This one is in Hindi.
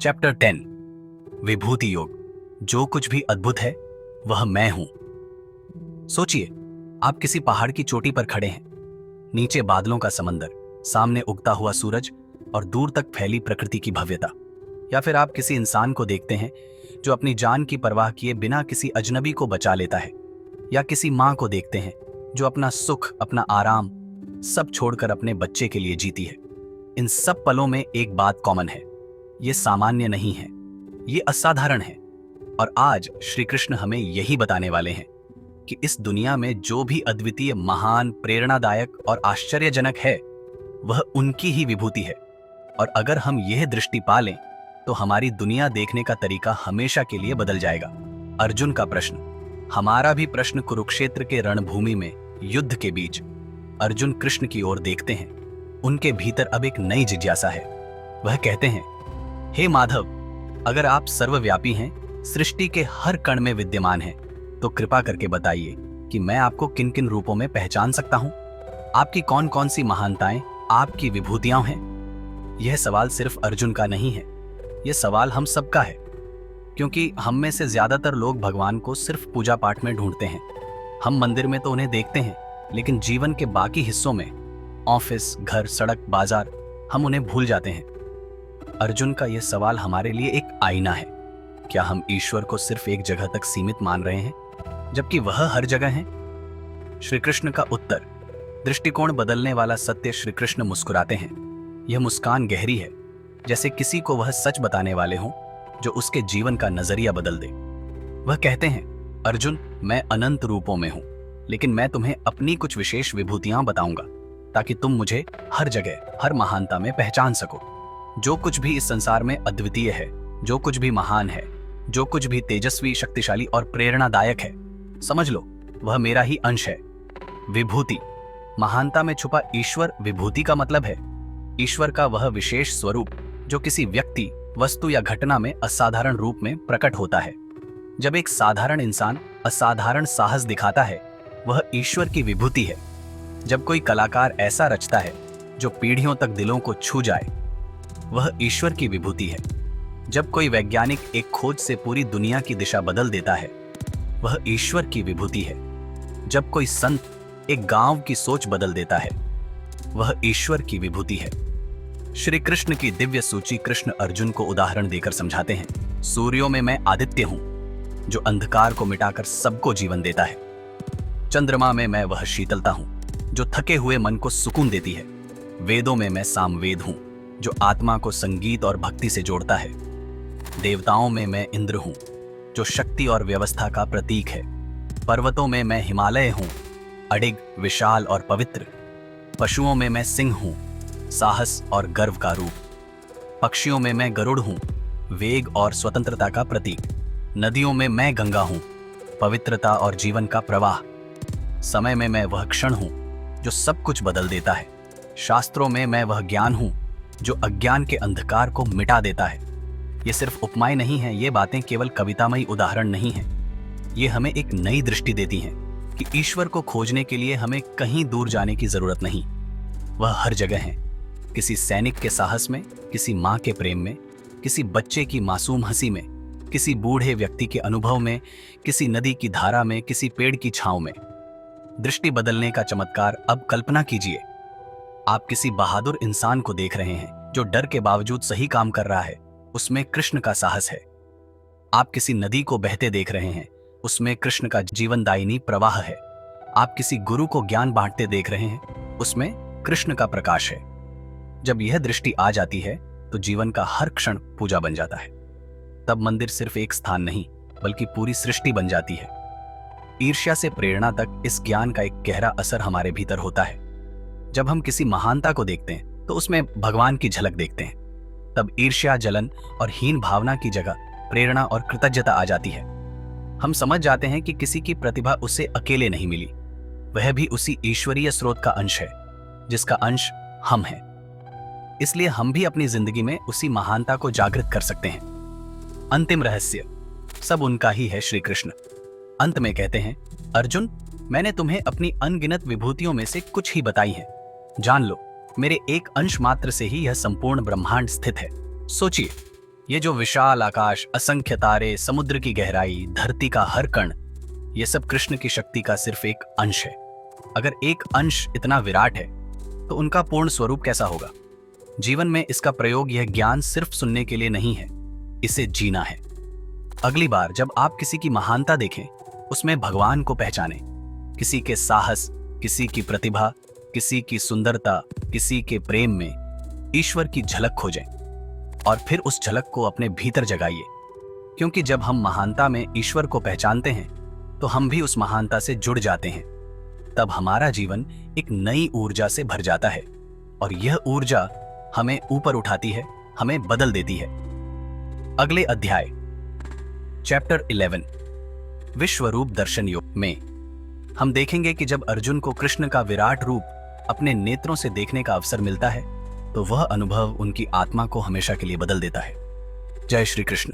चैप्टर 10 विभूति योग। जो कुछ भी अद्भुत है वह मैं हूं। सोचिए, आप किसी पहाड़ की चोटी पर खड़े हैं। नीचे बादलों का समंदर, सामने उगता हुआ सूरज और दूर तक फैली प्रकृति की भव्यता। या फिर आप किसी इंसान को देखते हैं जो अपनी जान की परवाह किए बिना किसी अजनबी को बचा लेता है। या किसी मां को देखते हैं जो अपना सुख, अपना आराम सब छोड़कर अपने बच्चे के लिए जीती है। इन सब पलों में एक बात कॉमन है, ये सामान्य नहीं है, ये असाधारण है। और आज श्री कृष्ण हमें यही बताने वाले हैं कि इस दुनिया में जो भी अद्वितीय, महान, प्रेरणादायक और आश्चर्यजनक है वह उनकी ही विभूति है। और अगर हम यह दृष्टि पा लें तो हमारी दुनिया देखने का तरीका हमेशा के लिए बदल जाएगा। अर्जुन का प्रश्न, हमारा भी प्रश्न कुरुक्षेत्र के रणभूमि में युद्ध के बीच अर्जुन कृष्ण की ओर देखते हैं। उनके भीतर अब एक नई जिज्ञासा है। वह कहते हैं, हे माधव, अगर आप सर्वव्यापी हैं, सृष्टि के हर कण में विद्यमान हैं, तो कृपा करके बताइए कि मैं आपको किन किन रूपों में पहचान सकता हूं? आपकी कौन कौन सी महानताएं, आपकी विभूतियां हैं? यह सवाल सिर्फ अर्जुन का नहीं है, यह सवाल हम सबका है। क्योंकि हम में से ज्यादातर लोग भगवान को सिर्फ पूजा पाठ में ढूंढते हैं। हम मंदिर में तो उन्हें देखते हैं, लेकिन जीवन के बाकी हिस्सों में, ऑफिस, घर, सड़क, बाजार, हम उन्हें भूल जाते हैं। अर्जुन का यह सवाल हमारे लिए एक आईना है। क्या हम ईश्वर को सिर्फ एक जगह तक सीमित मान रहे हैं, जबकि वह हर जगह है? श्री कृष्ण का उत्तर, दृष्टिकोण बदलने वाला सत्य। श्री कृष्ण मुस्कुराते हैं। यह मुस्कान गहरी है, जैसे किसी को वह सच बताने वाले हों जो उसके जीवन का नजरिया बदल दे। वह कहते हैं, अर्जुन, मैं अनंत रूपों में हूं, लेकिन मैं तुम्हें अपनी कुछ विशेष विभूतियां बताऊंगा, ताकि तुम मुझे हर जगह, हर महानता में पहचान सको। जो कुछ भी इस संसार में अद्वितीय है, जो कुछ भी महान है, जो कुछ भी तेजस्वी, शक्तिशाली और प्रेरणादायक है, समझ लो वह मेरा ही अंश है। विभूति, महानता में छुपा ईश्वर। विभूति का मतलब है ईश्वर का वह विशेष स्वरूप जो किसी व्यक्ति, वस्तु या घटना में असाधारण रूप में प्रकट होता है। जब एक साधारण इंसान असाधारण साहस दिखाता है, वह ईश्वर की विभूति है। जब कोई कलाकार ऐसा रचता है जो पीढ़ियों तक दिलों को छू जाए, वह ईश्वर की विभूति है। जब कोई वैज्ञानिक एक खोज से पूरी दुनिया की दिशा बदल देता है, वह ईश्वर की विभूति है। जब कोई संत एक गांव की सोच बदल देता है, वह ईश्वर की विभूति है। श्री कृष्ण की दिव्य सूची कृष्ण अर्जुन को उदाहरण देकर समझाते हैं। सूर्यों में मैं आदित्य हूं, जो अंधकार को मिटाकर सबको जीवन देता है। चंद्रमा में मैं वह शीतलता हूं जो थके हुए मन को सुकून देती है। वेदों में मैं सामवेद हूं, जो आत्मा को संगीत और भक्ति से जोड़ता है। देवताओं में मैं इंद्र हूं, जो शक्ति और व्यवस्था का प्रतीक है। पर्वतों में मैं हिमालय हूं, अडिग, विशाल और पवित्र। पशुओं में मैं सिंह हूं, साहस और गर्व का रूप। पक्षियों में मैं गरुड़ हूं, वेग और स्वतंत्रता का प्रतीक। नदियों में मैं गंगा हूं, पवित्रता और जीवन का प्रवाह। समय में मैं वह क्षण हूं जो सब कुछ बदल देता है। शास्त्रों में मैं वह ज्ञान हूं जो अज्ञान के अंधकार को मिटा देता है। ये सिर्फ उपमाएं नहीं हैं, ये बातें केवल कवितामयी उदाहरण नहीं हैं। ये हमें एक नई दृष्टि देती हैं कि ईश्वर को खोजने के लिए हमें कहीं दूर जाने की जरूरत नहीं। वह हर जगह है। किसी सैनिक के साहस में, किसी माँ के प्रेम में, किसी बच्चे की मासूम हंसी में, किसी बूढ़े व्यक्ति के अनुभव में, किसी नदी की धारा में, किसी पेड़ की छांव में। दृष्टि बदलने का चमत्कार अब कल्पना कीजिए। आप किसी बहादुर इंसान को देख रहे हैं जो डर के बावजूद सही काम कर रहा है, उसमें कृष्ण का साहस है। आप किसी नदी को बहते देख रहे हैं, उसमें कृष्ण का जीवनदायिनी प्रवाह है। आप किसी गुरु को ज्ञान बांटते देख रहे हैं, उसमें कृष्ण का प्रकाश है। जब यह दृष्टि आ जाती है तो जीवन का हर क्षण पूजा बन जाता है। तब मंदिर सिर्फ एक स्थान नहीं, बल्कि पूरी सृष्टि बन जाती है। ईर्ष्या से प्रेरणा तक इस ज्ञान का एक गहरा असर हमारे भीतर होता है। जब हम किसी महानता को देखते हैं तो उसमें भगवान की झलक देखते हैं। तब ईर्ष्या, जलन और हीन भावना की जगह प्रेरणा और कृतज्ञता आ जाती है। हम समझ जाते हैं कि किसी की प्रतिभा उसे अकेले नहीं मिली, वह भी उसी ईश्वरीय स्रोत का अंश है जिसका अंश हम हैं। इसलिए हम भी अपनी जिंदगी में उसी महानता को जागृत कर सकते हैं। अंतिम रहस्य सब उनका ही है। श्री कृष्ण अंत में कहते हैं, अर्जुन, मैंने तुम्हें अपनी अनगिनत विभूतियों में से कुछ ही बताई हैं। जान लो, मेरे एक अंश मात्र से ही यह संपूर्ण ब्रह्मांड स्थित है। सोचिए, ये जो विशाल आकाश, असंख्य तारे, समुद्र की गहराई, धरती का हर कण, ये सब कृष्ण की शक्ति का सिर्फ एक अंश है। अगर एक अंश इतना विराट है तो उनका पूर्ण स्वरूप कैसा होगा? जीवन में इसका प्रयोग यह ज्ञान सिर्फ सुनने के लिए नहीं है, इसे जीना है। अगली बार जब आप किसी की महानता देखें, उसमें भगवान को पहचानें। किसी के साहस, किसी की प्रतिभा, किसी की सुंदरता, किसी के प्रेम में ईश्वर की झलक खोजें और फिर उस झलक को अपने भीतर जगाइए। क्योंकि जब हम महानता में ईश्वर को पहचानते हैं तो हम भी उस महानता से जुड़ जाते हैं। तब हमारा जीवन एक नई ऊर्जा से भर जाता है और यह ऊर्जा हमें ऊपर उठाती है, हमें बदल देती है। अगले अध्याय चैप्टर 11 विश्वरूप दर्शन योग में हम देखेंगे कि जब अर्जुन को कृष्ण का विराट रूप अपने नेत्रों से देखने का अवसर मिलता है तो वह अनुभव उनकी आत्मा को हमेशा के लिए बदल देता है। जय श्री कृष्ण।